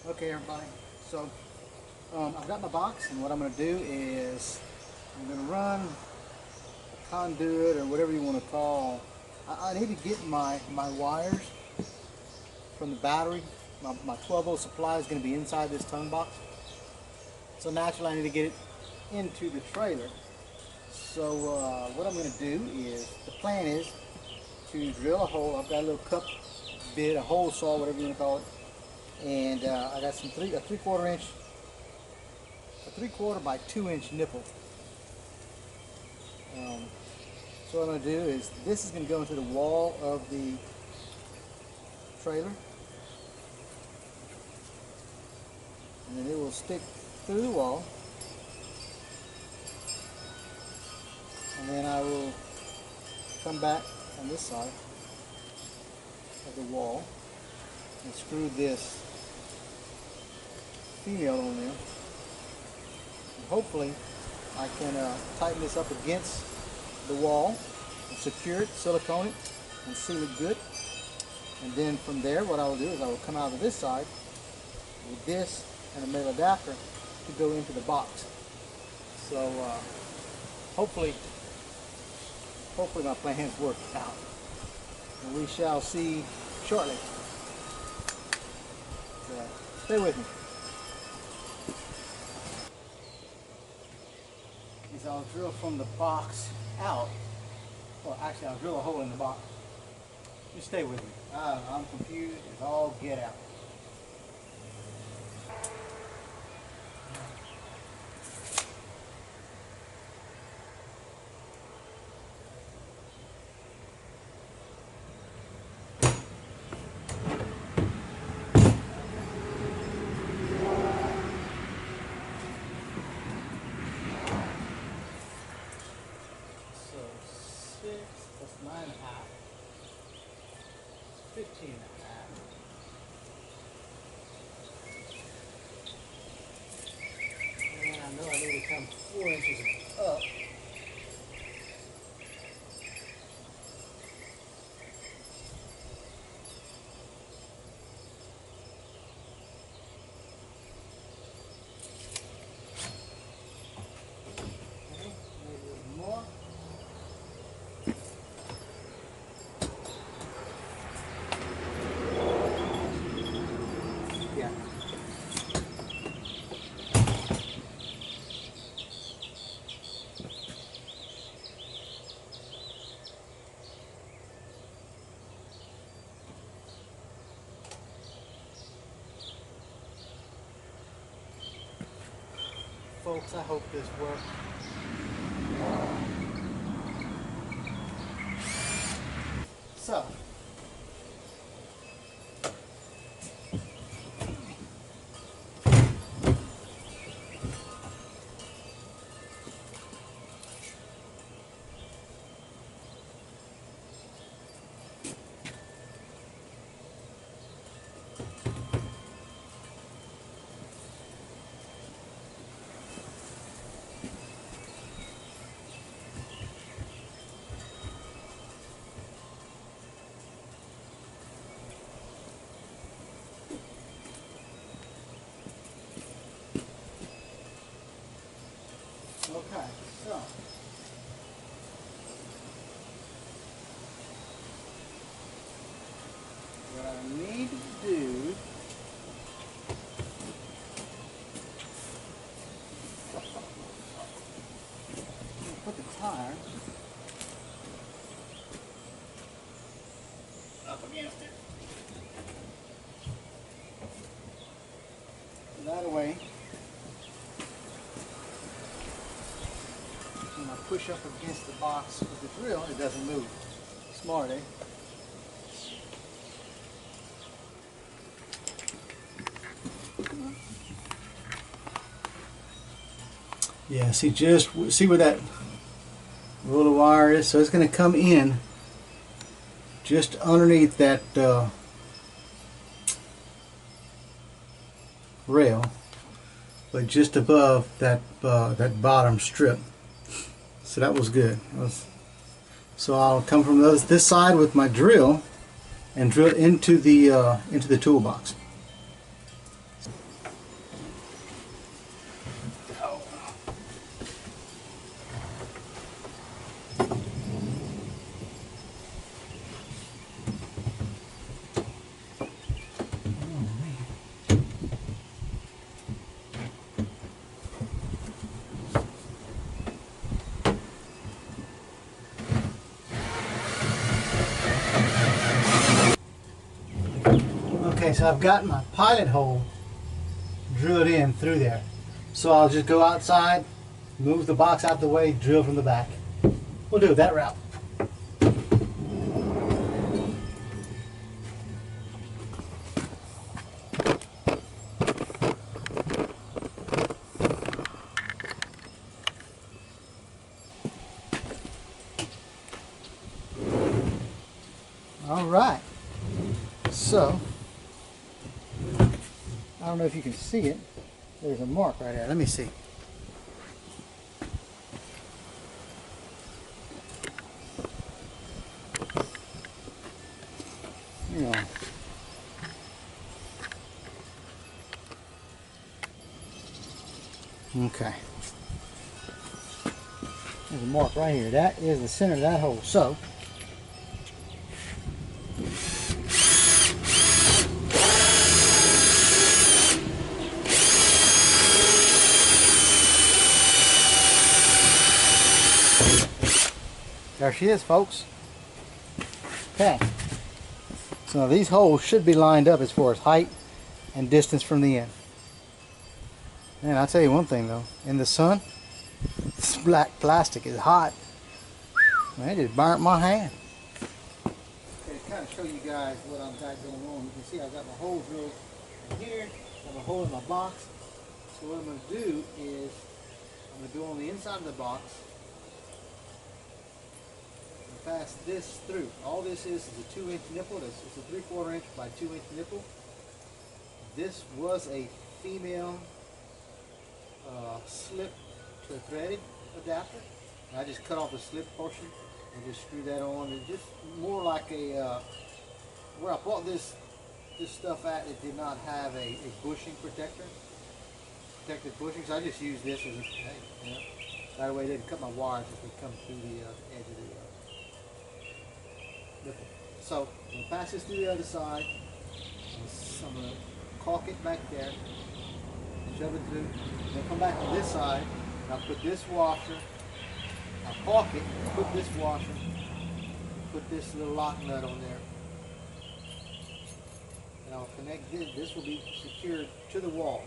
Okay, everybody. So I've got my box, and what I'm going to do is I'm going to run a conduit or whatever you want to call. I need to get my wires from the battery. My 12-volt supply is going to be inside this tongue box. So naturally, I need to get it into the trailer. So what I'm going to do is, the plan is to drill a hole. I've got a little cup bit, a hole saw, whatever you want to call it. And I got some a 3/4 by 2-inch nipple. So what I'm going to do is, this is going to go into the wall of the trailer, and then it will stick through the wall, and then I will come back on this side of the wall and screw this female on there. And hopefully I can tighten this up against the wall and secure it, silicone it, and seal it good. And then from there, what I will do is I will come out of this side with this and a metal adapter to go into the box. So hopefully my plans work out, and we shall see shortly. So stay with me. Is I'll drill from the box out. Well, actually, I'll drill a hole in the box. Just stay with me. I'm confused as all get out. So 6 plus 9.5, 15.5. And I know I need to come 4 inches up. Okay, maybe a little more. Yeah. Folks, I hope this works. So, okay, so what I need to do is put the tire up against it. That way, when I push up against the box with the drill, it doesn't move. Smart, eh? Yeah, see where that roll of wire is? So it's going to come in just underneath that rail, but just above that bottom strip. So that was good. So I'll come from this side with my drill and drill into the toolbox. Okay, so I've got my pilot hole drilled in through there. So I'll just go outside, move the box out the way, drill from the back. We'll do it that route. All right. So, I don't know if you can see it. There's a mark right there. Let me see. Yeah. Okay. There's a mark right here. That is the center of that hole. So, there she is, folks. Okay. So these holes should be lined up as far as height and distance from the end. And I'll tell you one thing though, in the sun, this black plastic is hot. Man, it just burnt my hand. Okay, to kind of show you guys what I've got going on, you can see I've got my hole drilled in here, I have a hole in my box. So what I'm going to do is, I'm going to go on the inside of the box, pass this through. All this is a 2-inch nipple. It's a 3/4 inch by 2-inch nipple. This was a female slip to threaded adapter. And I just cut off the slip portion and just screw that on. It's just more like a where I bought this stuff at. It did not have a bushing protected bushing, so I just used this as a that way it didn't cut my wires if they come through the edge of the nipple. So I'm going to pass this through the other side. I'm going to caulk it back there, shove it through, then come back to this side, and I'll put this washer, I'll caulk it, put this washer, put this little lock nut on there, and I'll connect this. This will be secured to the wall,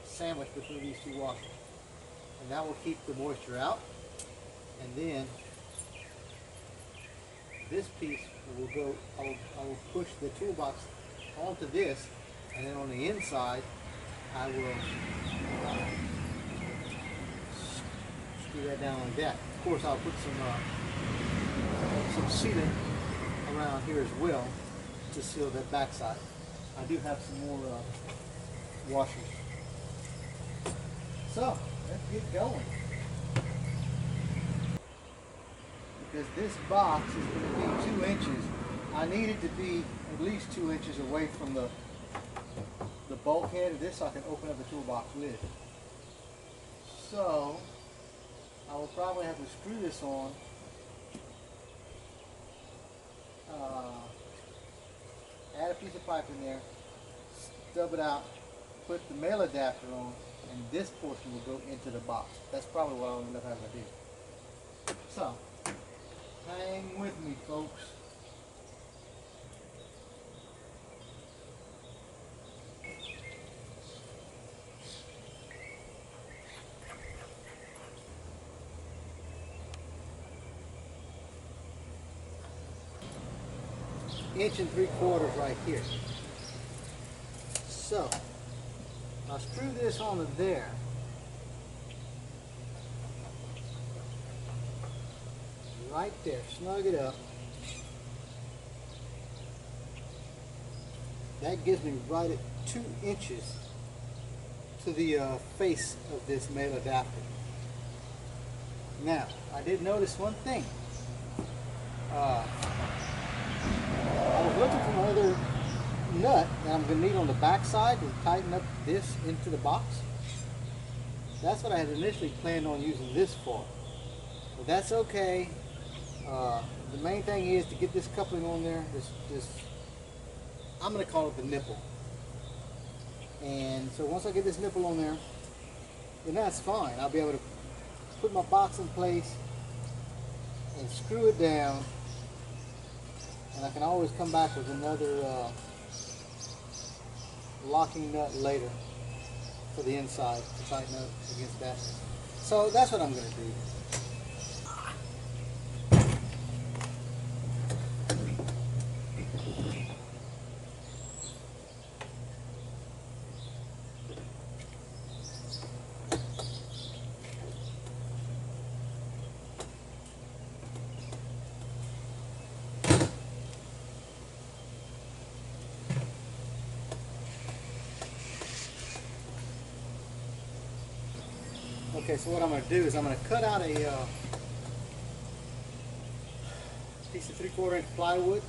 sandwiched between these two washers, and that will keep the moisture out. And then this piece will go, I will push the toolbox onto this, and then on the inside I will screw that down like that. Of course I'll put some sealant around here as well to seal that backside. I do have some more washers. So let's get going. Because this box is going to be 2 inches, I need it to be at least 2 inches away from the bulkhead of this so I can open up the toolbox lid. So I will probably have to screw this on, add a piece of pipe in there, stub it out, put the male adapter on, and this portion will go into the box. That's probably what I'll end up having to do. So hang with me, folks. Inch and 3/4 right here. So I'll screw this onto there. Right there, snug it up. That gives me right at 2 inches to the face of this male adapter. Now, I did notice one thing. I was looking for other nut that I'm going to need on the back side to tighten up this into the box. That's what I had initially planned on using this for. But that's okay. The main thing is to get this coupling on there. This I'm going to call it the nipple. And so once I get this nipple on there, then that's fine. I'll be able to put my box in place and screw it down. And I can always come back with another locking nut later for the inside to tighten up against that. So that's what I'm going to do. Okay, so what I'm going to do is I'm going to cut out a piece of 3/4 inch plywood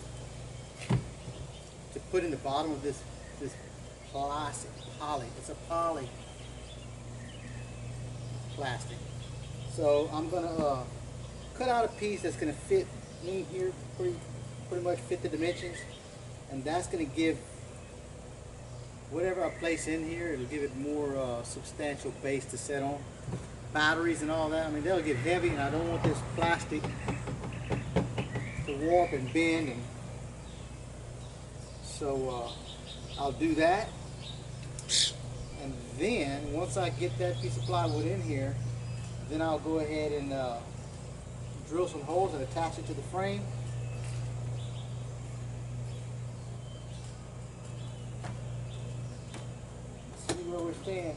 to put in the bottom of this plastic poly. It's a poly plastic. So I'm going to cut out a piece that's going to fit in here, pretty much fit the dimensions, and that's going to give whatever I place in here, it'll give it more substantial base to set on. Batteries and all that, I mean, they'll get heavy, and I don't want this plastic to warp and bend, and so I'll do that. And then once I get that piece of plywood in here, then I'll go ahead and drill some holes and attach it to the frame. See where we stand.